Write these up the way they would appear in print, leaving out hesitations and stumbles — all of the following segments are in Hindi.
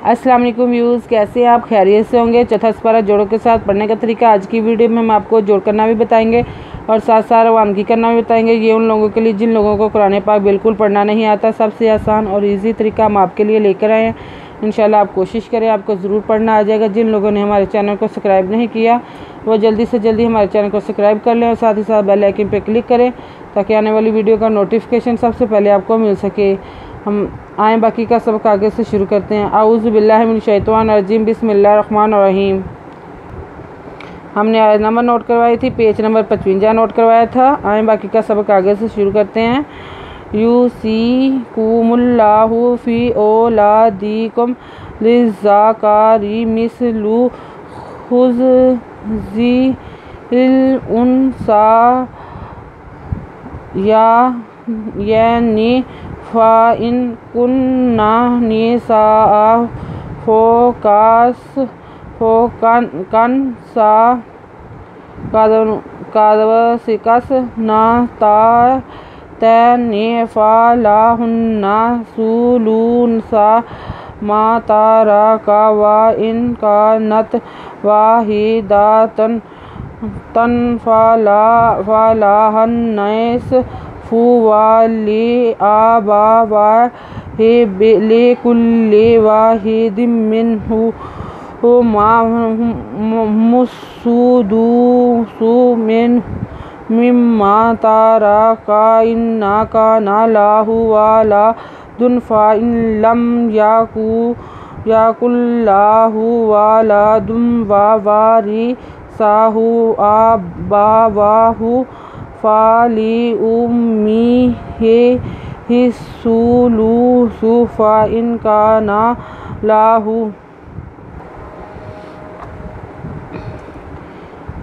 अस्सलाम वालेकुम व्यूज़, कैसे आप खैरियत से होंगे। चौथा सपारा जोड़ों के साथ पढ़ने का तरीका आज की वीडियो में हम आपको जोड़ करना भी बताएंगे और साथ साथ रवानगी करना भी बताएंगे। ये उन लोगों के लिए जिन लोगों को कुरान पाक बिल्कुल पढ़ना नहीं आता, सबसे आसान और इजी तरीका हम आपके लिए लेकर आए हैं। इंशाल्लाह आप कोशिश करें, आपको ज़रूर पढ़ना आ जाएगा। जिन लोगों ने हमारे चैनल को सब्सक्राइब नहीं किया वो जल्दी से जल्दी हमारे चैनल को सब्सक्राइब कर लें और साथ ही साथ बेल आइकन पर क्लिक करें ताकि आने वाली वीडियो का नोटिफिकेशन सबसे पहले आपको मिल सके। हम आए बाकी का सबक आगे से शुरू करते हैं। आऊज़ु बिल्लाहि मिनश शैतानिर रजीम, बिस्मिल्लाहिर रहमानिर रहीम। हमने आयत नंबर नोट करवाई थी, पेज नंबर 55 नोट करवाया था। आए बाकी का सबक आगे से शुरू करते हैं। यूसीकुमुल्लाहु फी औलादिकुम लिज़्ज़ाकारी मिस्लु हुज़्ज़िल उन्सा यानी फ़इन कुन्ना निसाअ फ़ौक़न कादवसिकस नातैनि फ़लहुन्ना सुलुसा मा तरका व इन कानत वाहिदतन फलहुन्निस्फ़ु वली आबावाहि लिकुल्लि वाहिदिम मिन्हुमा मुस्सुदुसु मिम्मा तरका इन काना लहु वलदुन फ़इन लम यकुल लहु वलदुन ववरिसहु अबवाहु फ़लिउम्मिहि सुलुसु फ़इन काना लहु।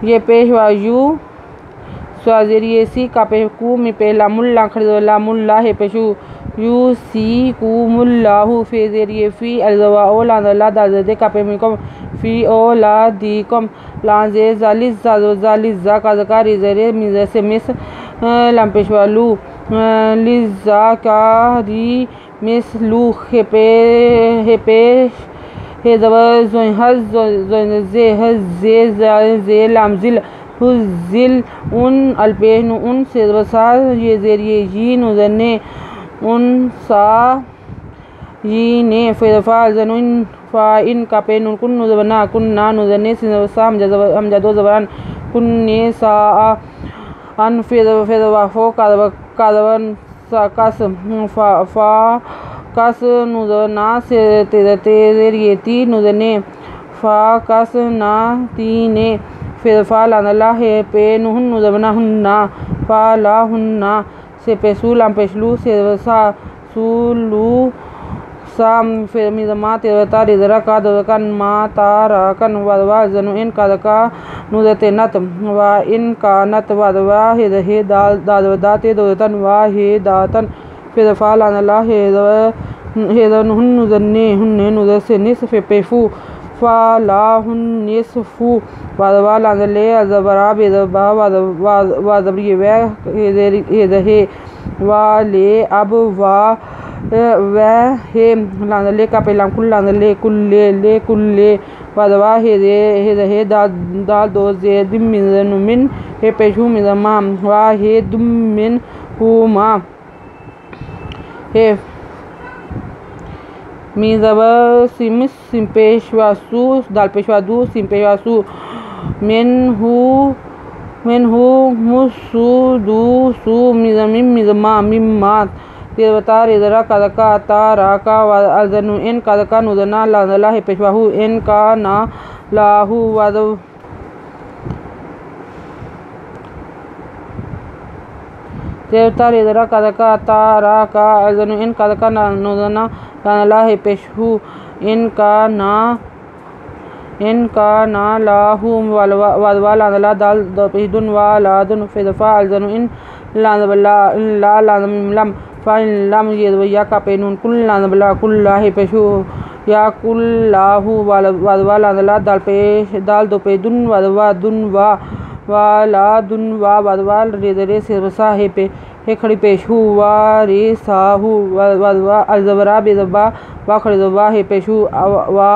ये पेशवा यू स्वाज़ेरिए सी का पेशकू में पहला मुल्ला खरीदला मुल्ला है पेशू यू सी कुमुल्लाहु फेज़ेरिए फ़ी अलज़वा ओला दादे का पेमिकम फ़ी ओला दी कम लाजे जालिज़ा का ज़कारी ज़रे मिज़े से मिस लम्पेशवालू लिज़्ज़ाकारी मिसलू हेपेश हे लामजिल हुज़िल उन अल्पेन उन से वसा ये ज़ेरिए यी नुज़ने उन सा यी ने फ़ा ज़नुन फ़ाइन का पेन कुन नुज़बना कुन ना नुज़ने से वसा हमजा दो ज़बान कुन ने सा अन फ़ेज़वाफ़ो कादवन साकस फ़ा कस नुज़ना से तेज़ेरिए ती नुज़ने फ़ा कस ना तीने फ़ा लानला है पे नुहन नुज़बना हुन्ना फ़ा ला हुन्ना से पेशू लाम पेशलू से वसा सुलू साम फिर मिज़मा तेवता रिज़रा का दवकन मा तारकन वदवा जनु इन का नुज़ते नत व इन का नत वदवा हे दादवदाते दवतन व हे दातन फिर फ़ा लानला है नुहन नुज़न्ने हुन्ने नुज़से निस्फ़ पेफू फ़लहुन्निस्फ़ु वदवा लानले अज़बरा बेज़बा वज़बरी वे वाले अब वे हे लानले का पेलाम कुल लानले कुल्ले कुल्ले वदवा हे दाल दो जे दिमिन हे पेशू मिज़मा वा हे दुमिन हुमा हे मीज़वा सिमिस सिंपेशवासु दाल पेशवादू सिंपेशवासु मेनहु मुस्सुदुसु मिज़मा मिम्मा तेवता रिज़रा कादका ताराका अज़नु इन कादका नुज़ना लानला है पेशवाहु इन का ना लाहु वदव तेवता रिज़रा कादका ताराका अज़नु इन कादका नुज़ना लानला है पेशहु इन का ना लाहु वदवा लानला दाल दपेदुन वालादुन फ़ेज़फ़ा अज़नु इन ला लानम फ़इन लम ये का पेनुन कुल लानबला कुल्ला है पेशु या कुल्लाहु वदवा लानला दाल दोपेदुन वदवा दुन वाला दुन वदवा रिज़रे से वसा है खड़ी पेशु वा रे साहू वदवा अलज़बरा बेज़बा वाखर वाह पेशु वा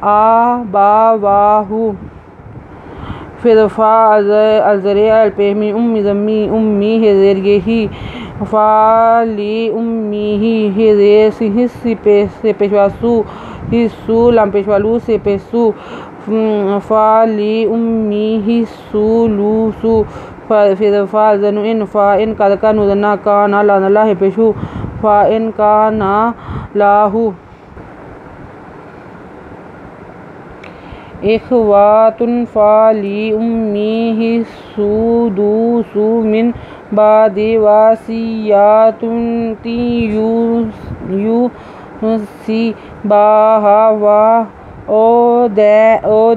आ बा वाहू फिर फा अजरे अलपेमी उम्मी ज़म्मी उम्मी है ज़ेर ही फ़ाली उम्मी ही ज़ेर हिस्सी से पेशवासू हिस्सू लाम पेशवालू से पेशू फ़ाली उम्मी हिस्सू लूसू फिर फ़ा ज़नु इन फ़ा इन का नुदना का ना ला है पेशू फ़ा इन का ना लाहू इख़वातुन फ़ाली उम्मी हिस्सू दूसू मिन बादि वासियातुन यू सी बाहा वा ओ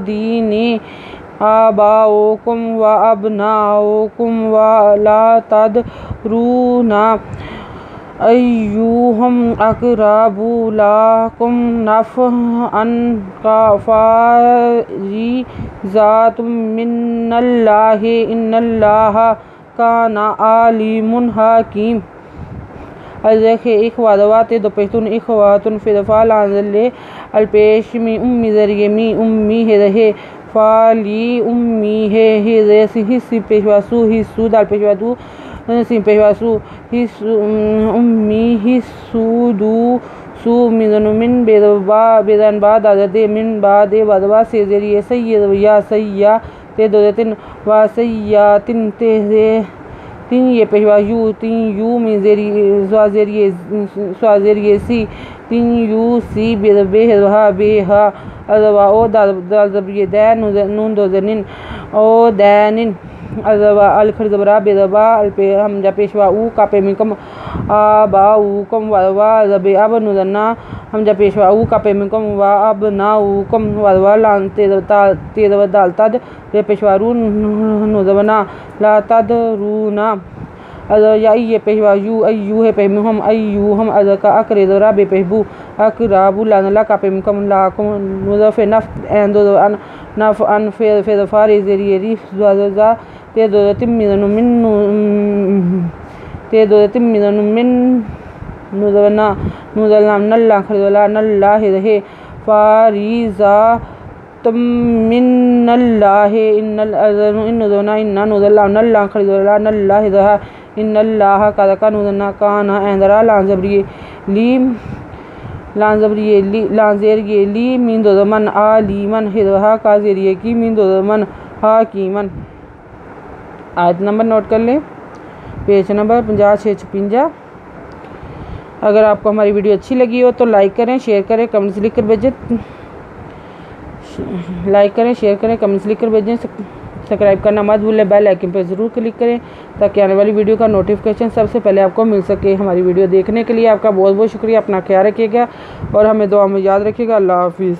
दीने आबाओकुम व अबनाओकुम व ला तदरूना अय्युहुम अक़रबु लकुम नफ़अन फ़रीज़ातुम मिनल्लाहि इन्नल्लाहा काना आलिमुन हकीम। अज़खे इख़वात दो पेशतुन इख़वातुन फ़िदफ़ाल आज़ले अलपेशमी उम्मी ज़रिए मी उम्मी है रहे फ़ाली उम्मी है हिस्सी पेशवासू हिस्सू दाल पेशवादू सी पेशवासू हिस्सू उम्मी हिस्सू दू सू मिन बेदन बाद आज़दे मिन बाद वदवा से ज़रिए सैयद या सैया ते दो तिन वा सैया तिन ते तीन ये पेशवा यू तीन यू में ज़रिए सी तीन यू सी बेहा बेहा अज़वा ओ दाल ज़बरिए दैन नून दो ज़निन ओ दैनिन अज़वा अलखर ज़बरा बेदबा अलपे हमजा पेशवा ऊ का पे मिकम आबा ऊ कम वदवा ज़बे अब नुदना हमजा पेशवा ऊ का पे मिकम वा अब ना ऊ कम वदवा लान तेज़ दाल तद रे पेशवा रू नुदवना ला तद रूना या ये पेशवा यू अयू है पेहमु हम अयू हम अज़ का अकरे ज़रा बे पेहबू अकराबू लानला का पे मिकम ला कम नुदफ़े नफ़ एंदो नफ़ अन फे फ़ारे ज़रिए रिफ ज़ा ते दो तिम्मिज़नु मिन नुदवना नुदलना नल्ला खरदला नल्ला है फ़ारीज़ा तुम मिनल्लाहि इन्नल अज़नु इन्नुदना इन्ना नुदल्ला नल्ला खरदला नल्ला है इन्नल्लाह का नुदना काना एंदरा लांज़बरिए ली मीन दो मन आलीमन हिदहा का ज़रिए की मीन दो मन हाकीमन। आयत नंबर नोट कर लें, पेज नंबर 5656। अगर आपको हमारी वीडियो अच्छी लगी हो तो लाइक करें, शेयर करें, कमेंट्स लिख कर भेजें। लाइक करें, शेयर करें, कमेंट्स लिख कर भेजें। सब्सक्राइब करना मत भूलें, बेल आइकन पर ज़रूर क्लिक करें ताकि आने वाली वीडियो का नोटिफिकेशन सबसे पहले आपको मिल सके। हमारी वीडियो देखने के लिए आपका बहुत बहुत शुक्रिया। अपना ख्याल रखिएगा और हमें दुआ में याद रखिएगा। अल्लाह हाफिज़।